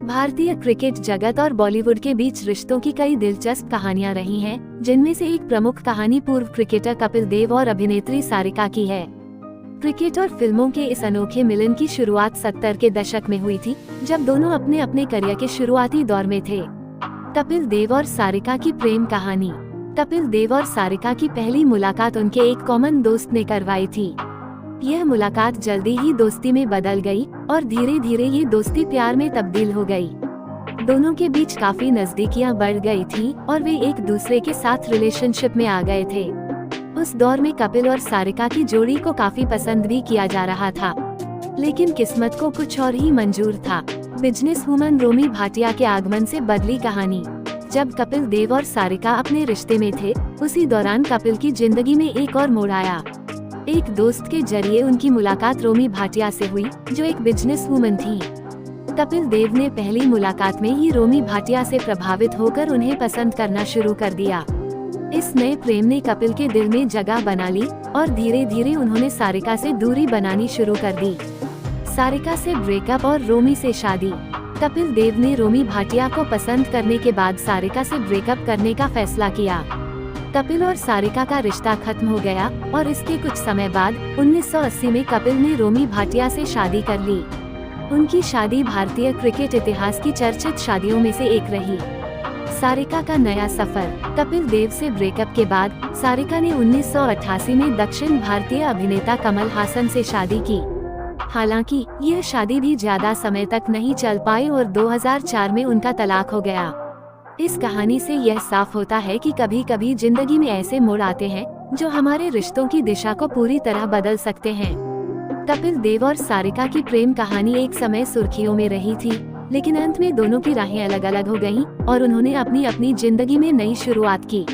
भारतीय क्रिकेट जगत और बॉलीवुड के बीच रिश्तों की कई दिलचस्प कहानियां रही हैं, जिनमें से एक प्रमुख कहानी पूर्व क्रिकेटर कपिल देव और अभिनेत्री सारिका की है। क्रिकेट और फिल्मों के इस अनोखे मिलन की शुरुआत 70 के दशक में हुई थी, जब दोनों अपने अपने करियर के शुरुआती दौर में थे। कपिल देव और सारिका की प्रेम कहानी। कपिल देव और सारिका की पहली मुलाकात उनके एक कॉमन दोस्त ने करवाई थी। यह मुलाकात जल्दी ही दोस्ती में बदल गई और धीरे धीरे ये दोस्ती प्यार में तब्दील हो गई। दोनों के बीच काफी नजदीकियां बढ़ गई थी और वे एक दूसरे के साथ रिलेशनशिप में आ गए थे। उस दौर में कपिल और सारिका की जोड़ी को काफी पसंद भी किया जा रहा था, लेकिन किस्मत को कुछ और ही मंजूर था। बिजनेस वुमन रोमी भाटिया के आगमन से बदली कहानी। जब कपिल देव और सारिका अपने रिश्ते में थे, उसी दौरान कपिल की जिंदगी में एक और मोड़ आया। एक दोस्त के जरिए उनकी मुलाकात रोमी भाटिया से हुई, जो एक बिजनेस वुमन थी। कपिल देव ने पहली मुलाकात में ही रोमी भाटिया से प्रभावित होकर उन्हें पसंद करना शुरू कर दिया। इस नए प्रेम ने कपिल के दिल में जगह बना ली और धीरे धीरे उन्होंने सारिका से दूरी बनानी शुरू कर दी। सारिका से ब्रेकअप और रोमी से शादी। कपिल देव ने रोमी भाटिया को पसंद करने के बाद सारिका से ब्रेकअप करने का फैसला किया। कपिल और सारिका का रिश्ता खत्म हो गया और इसके कुछ समय बाद 1980 में कपिल ने रोमी भाटिया से शादी कर ली। उनकी शादी भारतीय क्रिकेट इतिहास की चर्चित शादियों में से एक रही। सारिका का नया सफर। कपिल देव से ब्रेकअप के बाद सारिका ने 1988 में दक्षिण भारतीय अभिनेता कमल हासन से शादी की। हालांकि यह शादी भी ज्यादा समय तक नहीं चल पाई और 2004 में उनका तलाक हो गया। इस कहानी से यह साफ होता है कि कभी कभी जिंदगी में ऐसे मोड़ आते हैं जो हमारे रिश्तों की दिशा को पूरी तरह बदल सकते हैं। कपिल देव और सारिका की प्रेम कहानी एक समय सुर्खियों में रही थी, लेकिन अंत में दोनों की राहें अलग अलग हो गईं और उन्होंने अपनी अपनी जिंदगी में नई शुरुआत की।